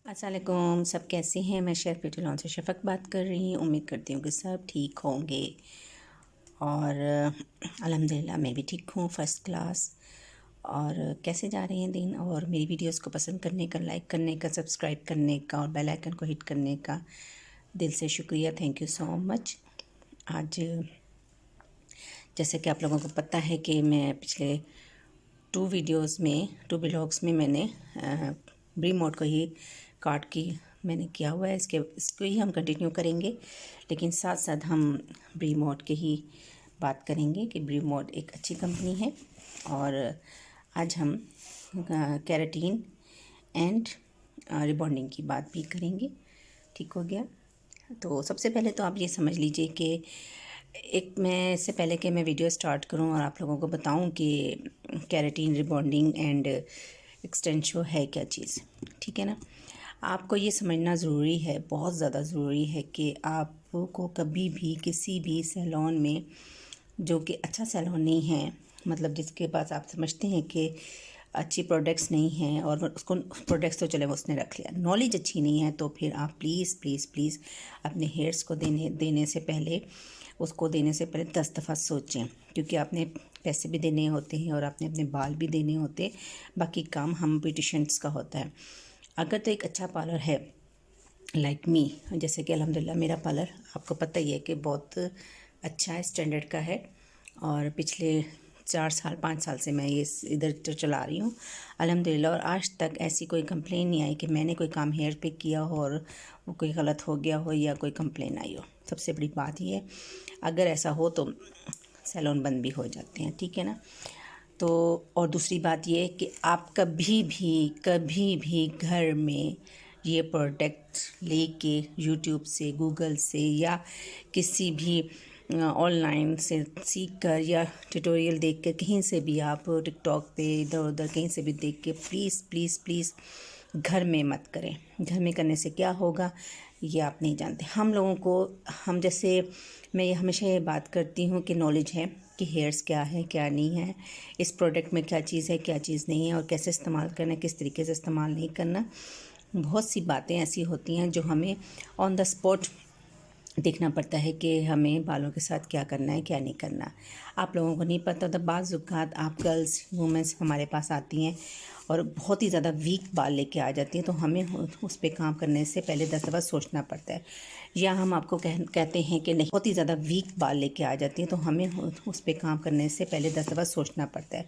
अस्सलामुअलैकुम, सब कैसे हैं। मैं शेफ़ ब्यूटी लॉन से शफ़क़ बात कर रही हूँ। उम्मीद करती हूँ कि सब ठीक होंगे और अल्हम्दुलिल्लाह मैं भी ठीक हूँ, फ़र्स्ट क्लास। और कैसे जा रहे हैं दिन। और मेरी वीडियोस को पसंद करने का, लाइक करने का, सब्सक्राइब करने का और बेल आइकन को हिट करने का दिल से शुक्रिया। Thank you so much. आज जैसे कि आप लोगों को पता है कि मैं पिछले टू व्लॉग्स में मैंने ब्री मोड को ही काट की मैंने किया हुआ है। इसको ही हम कंटिन्यू करेंगे, लेकिन साथ साथ हम ब्री मोड के ही बात करेंगे कि ब्री मोड एक अच्छी कंपनी है। और आज हम केराटिन एंड रिबॉन्डिंग की बात भी करेंगे। ठीक हो गया। तो सबसे पहले तो आप ये समझ लीजिए कि मैं इससे पहले कि मैं वीडियो स्टार्ट करूं और आप लोगों को बताऊं कि केराटिन रिबॉन्डिंग एंड एक्सटेंशो है क्या चीज़, ठीक है ना। आपको ये समझना ज़रूरी है, बहुत ज़्यादा ज़रूरी है कि आपको कभी भी किसी भी सैलून में, जो कि अच्छा सैलून नहीं है, मतलब जिसके पास आप समझते हैं कि अच्छी प्रोडक्ट्स नहीं हैं, और उसको प्रोडक्ट्स तो चले वो उसने रख लिया, नॉलेज अच्छी नहीं है, तो फिर आप प्लीज़ प्लीज़ प्लीज़ अपने हेयर्स को देने से पहले, उसको देने से पहले 10 दफ़ा सोचें, क्योंकि आपने पैसे भी देने होते हैं और आपने अपने बाल भी देने होते हैं। बाकी काम हम ब्यूटिशियंस का होता है। अगर तो एक अच्छा पार्लर है लाइक मी, जैसे कि अल्हम्दुलिल्लाह मेरा पार्लर आपको पता ही है कि बहुत अच्छा है, स्टैंडर्ड का है, और पिछले 5 साल से मैं ये इधर तो चला रही हूँ अल्हम्दुलिल्लाह। और आज तक ऐसी कोई कंप्लेन नहीं आई कि मैंने कोई काम हेयर पे किया हो और वो कोई गलत हो गया हो या कोई कंप्लेन आई हो। सबसे बड़ी बात ये है, अगर ऐसा हो तो सैलून बंद भी हो जाते हैं, ठीक है ना। तो और दूसरी बात ये है कि आप कभी भी घर में ये प्रोडक्ट लेके यूट्यूब से, गूगल से या किसी भी ऑनलाइन से सीख कर या ट्यूटोरियल देख कर, कहीं से भी, आप टिकटॉक पे इधर उधर कहीं से भी देख के प्लीज़ प्लीज़ प्लीज़ घर में मत करें। घर में करने से क्या होगा ये आप नहीं जानते। हम लोगों को, हम जैसे, मैं ये हमेशा ये बात करती हूँ कि नॉलेज है कि हेयर्स क्या है क्या नहीं है, इस प्रोडक्ट में क्या चीज़ है क्या चीज़ नहीं है, और कैसे इस्तेमाल करना है, किस तरीके से इस्तेमाल नहीं करना। बहुत सी बातें ऐसी होती हैं जो हमें ऑन द स्पॉट देखना पड़ता है कि हमें बालों के साथ क्या करना है क्या नहीं करना। आप लोगों को नहीं पता तो बाज़ औक़ात आप गर्ल्स वुमेंस हमारे पास आती हैं और बहुत ही ज़्यादा वीक बाल लेके आ जाती हैं, तो हमें उस पर काम करने से पहले 10 दफ़ा सोचना पड़ता है। या हम आपको कहते हैं कि नहीं, बहुत ही ज़्यादा वीक बाल लेके आ जाती हैं, तो हमें उस पर काम करने से पहले 10 दफ़ा सोचना पड़ता है।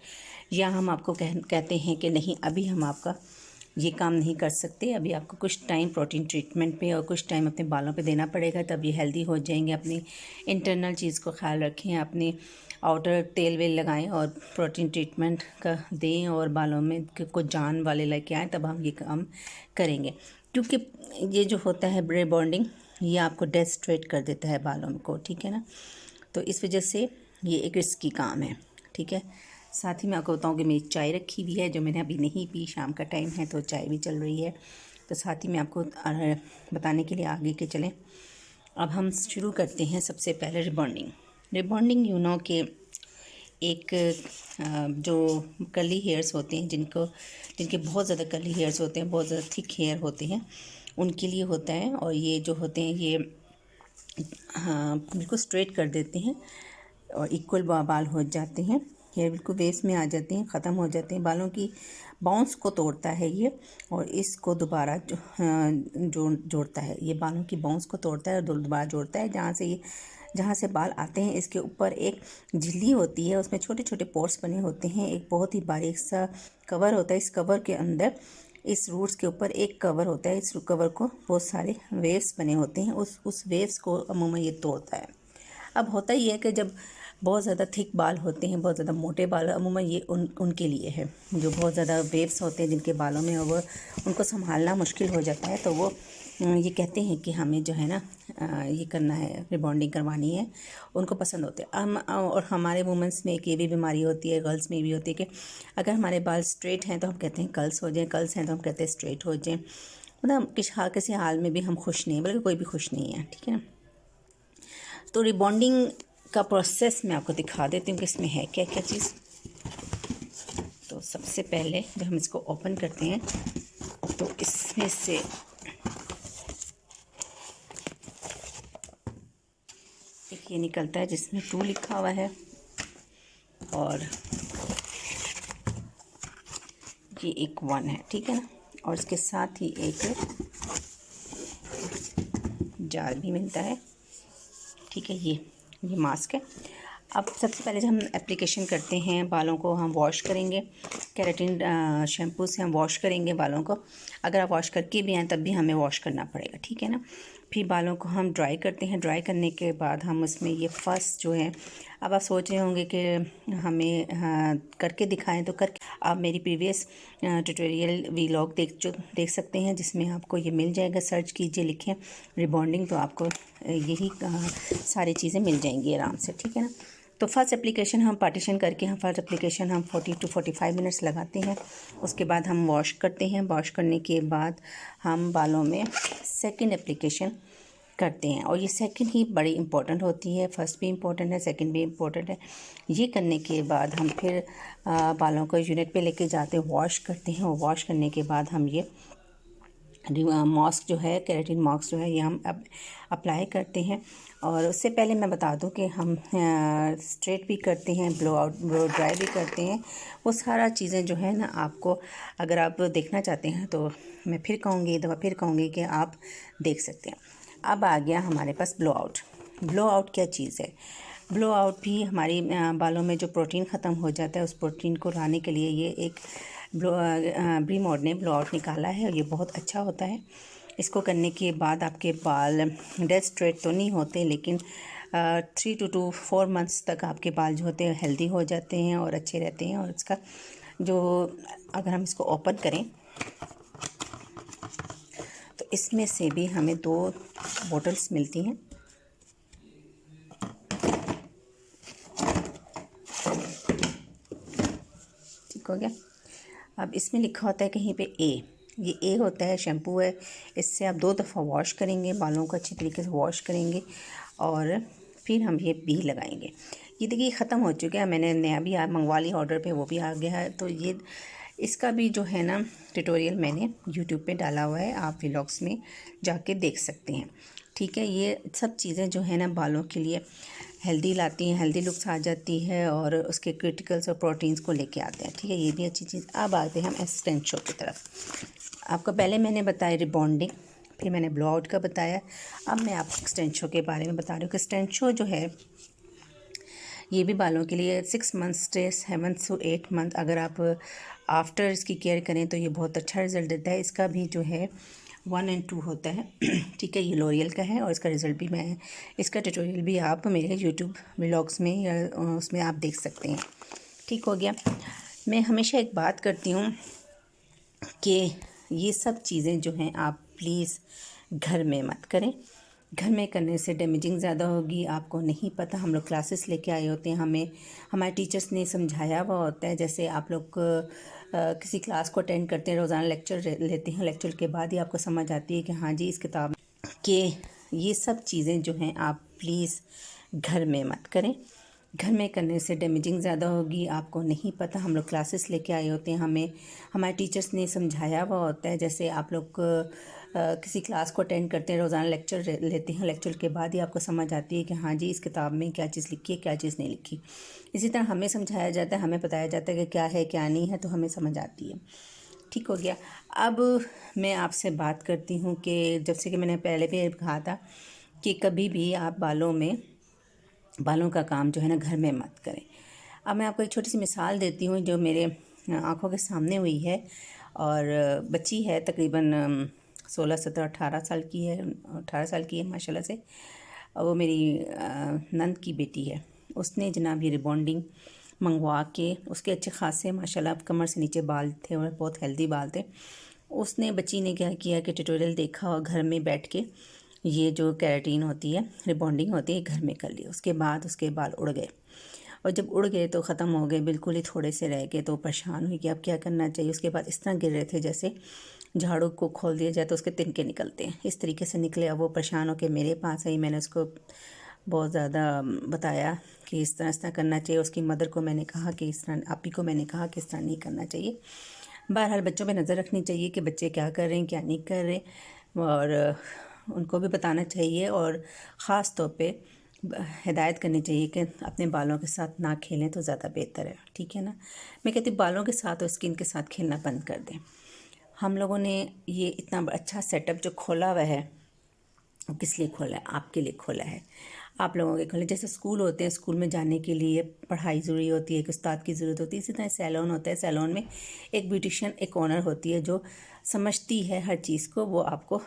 या हम आपको कहते हैं कि नहीं, अभी हम आपका ये काम नहीं कर सकते, अभी आपको कुछ टाइम प्रोटीन ट्रीटमेंट पे और कुछ टाइम अपने बालों पे देना पड़ेगा, तब ये हेल्दी हो जाएंगे। अपनी इंटरनल चीज़ को ख्याल रखें, अपने आउटर तेल वेल लगाएं और प्रोटीन ट्रीटमेंट का दें और बालों में कुछ जान वाले लेके आएँ, तब हम ये काम करेंगे। क्योंकि ये जो होता है ब्रे बॉन्डिंग, ये आपको डेड स्ट्रेट कर देता है बालों को, ठीक है ना। तो इस वजह से ये एक रिस्की काम है, ठीक है। साथ ही मैं आपको बताऊँ कि मेरी चाय रखी हुई है जो मैंने अभी नहीं पी, शाम का टाइम है तो चाय भी चल रही है। तो साथ ही मैं आपको बताने के लिए आगे के चलें। अब हम शुरू करते हैं। सबसे पहले रिबॉन्डिंग यू नो के एक जो कर्ली हेयर्स होते हैं, जिनके बहुत ज़्यादा कर्ली हेयर्स होते हैं, बहुत ज़्यादा थिक हेयर होते हैं, उनके लिए होता है। और ये जो होते हैं ये बिल्कुल स्ट्रेट कर देते हैं और इक्वल बाल हो जाते हैं, हेयर बिल्कुल बेस में आ जाते हैं, ख़त्म हो जाते हैं। बालों की बाउंस को तोड़ता है ये, और इसको दोबारा जोड़ता है। ये बालों की बाउंस को तोड़ता है और दोबारा जोड़ता है। जहाँ से बाल आते हैं इसके ऊपर एक झिल्ली होती है, उसमें छोटे छोटे पोर्स बने होते हैं, एक बहुत ही बारीक सा कवर होता है। इस कवर के अंदर, इस रूट्स के ऊपर एक कवर होता है, इस कवर को बहुत सारे वेव्स बने होते हैं, उस वेव्स को अमूमन ये तोड़ता है। अब होता ही है कि जब बहुत ज़्यादा थिक बाल होते हैं, बहुत ज़्यादा मोटे बाल, अमूमन ये उनके लिए है जो बहुत ज़्यादा वेव्स होते हैं जिनके बालों में, और वो उनको संभालना मुश्किल हो जाता है। तो वो ये कहते हैं कि हमें जो है ना ये करना है, रिबॉन्डिंग करवानी है, उनको पसंद होते हैं। और हमारे वुमेंस में एक ये भी बीमारी होती है, गर्ल्स में भी होती है कि अगर हमारे बाल स्ट्रेट हैं तो हम कहते हैं कर्ल्स हो जाएँ, कर्ल्स हैं तो हम कहते हैं स्ट्रेट हो जाएँ। मतलब किसी हाल में भी हम खुश नहीं हैं, बल्कि कोई भी खुश नहीं है, ठीक है ना। तो रिबॉन्डिंग का प्रोसेस मैं आपको दिखा देती हूँ कि इसमें है क्या क्या चीज़। तो सबसे पहले जब हम इसको ओपन करते हैं तो इसमें से ये निकलता है जिसमें 2 लिखा हुआ है, और ये एक 1 है, ठीक है ना। और इसके साथ ही एक जार भी मिलता है, ठीक है। ये मास्क है। अब सबसे पहले हम एप्लीकेशन करते हैं, बालों को हम वॉश करेंगे, केराटिन शैम्पू से हम वॉश करेंगे बालों को। अगर आप वॉश करके भी आएँ तब भी हमें वॉश करना पड़ेगा, ठीक है ना। फिर बालों को हम ड्राई करते हैं। ड्राई करने के बाद हम उसमें ये फर्स्ट जो है, अब आप सोच रहे होंगे कि हमें करके दिखाएं, तो करके आप मेरी प्रीवियस ट्यूटोरियल वीलॉग देख सकते हैं, जिसमें आपको ये मिल जाएगा। सर्च कीजिए, लिखें रिबॉन्डिंग, तो आपको यही सारी चीज़ें मिल जाएंगी आराम से, ठीक है ना। तो फर्स्ट एप्लीकेशन हम पार्टीशन करके हम 40 to 45 मिनट्स लगाते हैं। उसके बाद हम वॉश करते हैं। वॉश करने के बाद हम बालों में सेकंड एप्लीकेशन करते हैं, और ये सेकंड ही बड़ी इंपॉर्टेंट होती है। फर्स्ट भी इम्पोर्टेंट है, सेकंड भी इम्पोर्टेंट है। ये करने के बाद हम फिर बालों को यूनिट पे लेके जाते हैं, वॉश करते हैं। और वॉश करने के बाद हम ये मास्क जो है, केराटिन मास्क जो है, ये हम अब अप्लाई करते हैं। और उससे पहले मैं बता दूं कि हम स्ट्रेट भी करते हैं, ब्लो ड्राई भी करते हैं। वो सारा चीज़ें जो है ना, आपको अगर आप देखना चाहते हैं तो मैं फिर कहूँगी, दफ़ा फिर कहूँगी कि आप देख सकते हैं। अब आ गया हमारे पास ब्लो आउट। ब्लो आउट क्या चीज़ है? ब्लो आउट भी हमारी बालों में जो प्रोटीन ख़त्म हो जाता है, उस प्रोटीन को लाने के लिए ये एक ब्री मोड ने ब्लो आउट निकाला है, और ये बहुत अच्छा होता है। इसको करने के बाद आपके बाल डेड स्ट्रेट तो नहीं होते, लेकिन 3 to 4 मंथ्स तक आपके बाल जो होते हैं हेल्दी हो जाते हैं और अच्छे रहते हैं। और इसका जो, अगर हम इसको ओपन करें तो इसमें से भी हमें 2 बॉटल्स मिलती हैं। ठीक हो गया। अब इसमें लिखा होता है कहीं पे ये ए होता है, शैम्पू है। इससे आप 2 दफ़ा वॉश करेंगे, बालों को अच्छी तरीके से वॉश करेंगे, और फिर हम ये बी लगाएंगे। ये देखिए ख़त्म हो चुका है, मैंने नया भी मंगवा लिया ऑर्डर पे, वो भी आ गया है। तो ये इसका भी जो है ना ट्यूटोरियल मैंने यूट्यूब पे डाला हुआ है, आप व्लॉग्स में जाके देख सकते हैं, ठीक है। ये सब चीज़ें जो है ना बालों के लिए हेल्दी लाती हैं, हेल्दी लुक्स आ जाती है, और उसके क्रिटिकल्स और प्रोटीन्स को लेके आते हैं, ठीक है। ये भी अच्छी चीज़। अब आते हैं हम एक्सटेंशो की तरफ। आपको पहले मैंने बताया रिबॉन्डिंग, फिर मैंने ब्लो आउट का बताया। अब मैं आपको एक्सटेंशो के बारे में बता रही हूँ कि एक्सटेंशो जो है, ये भी बालों के लिए 6 मंथ्स से 7 to 8 मंथ अगर आप आफ्टर इसकी केयर करें तो ये बहुत अच्छा रिज़ल्ट देता है। इसका भी जो है 1 and 2 होता है, ठीक है। ये लॉरियल का है, और इसका रिज़ल्ट भी मैं, इसका ट्यूटोरियल भी आप मेरे यूट्यूब व्लॉग्स में या उसमें आप देख सकते हैं, ठीक हो गया। मैं हमेशा एक बात करती हूँ कि ये सब चीज़ें जो हैं आप प्लीज़ घर में मत करें। घर में करने से डैमेजिंग ज़्यादा होगी, आपको नहीं पता। हम लोग क्लासेस लेके आए होते हैं, हमें हमारे टीचर्स ने समझाया हुआ होता है। जैसे आप लोग किसी क्लास को अटेंड करते हैं, रोज़ाना लेक्चर लेते हैं, लेक्चर के बाद ही आपको समझ आती है कि हाँ जी इस किताब के ये सब चीज़ें जो हैं आप प्लीज़ घर में मत करें। घर में करने से डैमेजिंग ज़्यादा होगी, आपको नहीं पता। हम लोग क्लासेस लेके आए होते हैं, हमें हमारे टीचर्स ने समझाया हुआ होता है। जैसे आप लोग किसी क्लास को अटेंड करते हैं, रोज़ाना लेक्चर लेते हैं, लेक्चर के बाद ही आपको समझ आती है कि हाँ जी इस किताब में क्या चीज़ लिखी है, क्या चीज़ नहीं लिखी। इसी तरह हमें समझाया जाता है, हमें बताया जाता है कि क्या है क्या नहीं है, तो हमें समझ आती है, ठीक हो गया। अब मैं आपसे बात करती हूँ कि जैसे कि मैंने पहले भी कहा था कि कभी भी आप बालों का काम जो है ना घर में मत करें। अब मैं आपको एक छोटी सी मिसाल देती हूँ जो मेरे आंखों के सामने हुई है, और बच्ची है तकरीबन 16, 17, 18 साल की है, 18 साल की है माशाल्लाह से। और वो मेरी नंद की बेटी है। उसने जनाब ये रिबॉन्डिंग मंगवा के, उसके अच्छे खासे माशाल्लाह कमर से नीचे बाल थे और बहुत हेल्दी बाल थे। उसने बच्ची ने क्या किया कि ट्यूटोरियल देखा और घर में बैठ के ये जो केराटिन होती है, रिबॉन्डिंग होती है, घर में कर ली। उसके बाद उसके बाल उड़ गए, और जब उड़ गए तो ख़त्म हो गए, बिल्कुल ही थोड़े से रह गए। तो परेशान हुई कि अब क्या करना चाहिए। उसके बाद इस तरह गिर रहे थे जैसे झाड़ू को खोल दिया जाए तो उसके तिनके निकलते हैं, इस तरीके से निकले। अब वो परेशान होकर मेरे पास आई, मैंने उसको बहुत ज़्यादा बताया कि इस तरह करना चाहिए। उसकी मदर को मैंने कहा कि इस तरह, आपी को मैंने कहा कि इस तरह नहीं करना चाहिए। बहरहाल बच्चों पे नज़र रखनी चाहिए कि बच्चे क्या कर रहे हैं क्या नहीं कर रहे, और उनको भी बताना चाहिए। और ख़ास तौर पे हिदायत करनी चाहिए कि अपने बालों के साथ ना खेलें तो ज़्यादा बेहतर है, ठीक है ना। मैं कहती हूँ बालों के साथ और स्किन के साथ खेलना बंद कर दें। हम लोगों ने ये इतना अच्छा सेटअप जो खोला हुआ है, किस लिए खोला है? आपके लिए खोला है, आप लोगों के खोले। जैसे स्कूल होते हैं, स्कूल में जाने के लिए पढ़ाई ज़रूरी होती है, एक उस्ताद की ज़रूरत होती है, इसी तरह सैलून होता है, सैलून में एक ब्यूटिशियन, एक ओनर होती है जो समझती है हर चीज़ को, वो आपको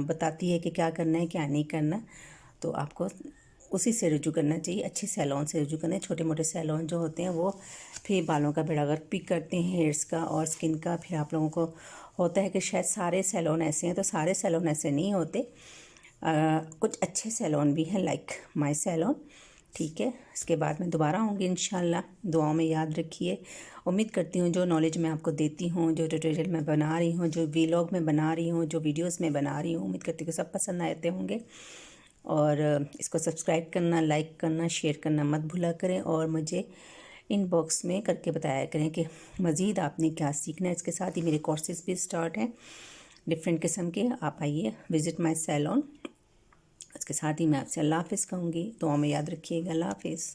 बताती है कि क्या करना है क्या नहीं करना। तो आपको उसी से रुजू करना चाहिए, अच्छे सैलून से रुजू करना है। छोटे मोटे सैलून जो होते हैं वो फिर बालों का बेड़ा गर्क भी करते हैं, हेयर्स का और स्किन का। फिर आप लोगों को होता है कि शायद सारे सैलून ऐसे हैं, तो सारे सैलून ऐसे नहीं होते। कुछ अच्छे सैलून भी हैं लाइक माय सैलून, ठीक है। इसके बाद मैं दोबारा आऊँगी इंशाल्लाह, दुआओं में याद रखिए। उम्मीद करती हूँ जो नॉलेज मैं आपको देती हूँ, जो ट्यूटोरियल मैं बना रही हूँ, जो वीलॉग में बना रही हूँ, जो वीडियोस में बना रही हूँ, उम्मीद करती हूँ कि सब पसंद आते होंगे। और इसको सब्सक्राइब करना, लाइक करना, शेयर करना मत भूला करें। और मुझे इनबॉक्स में करके बताया करें कि मज़ीद आपने क्या सीखना है। इसके साथ ही मेरे कोर्सेज़ भी स्टार्ट हैं डिफरेंट किस्म के, आप आइए, विज़िट माय सैलून। इसके साथ ही मैं आपसे अल्लाह हाफ़िज़ कहूँगी, दुआ में याद रखिएगा। अल्लाह हाफ़िज़।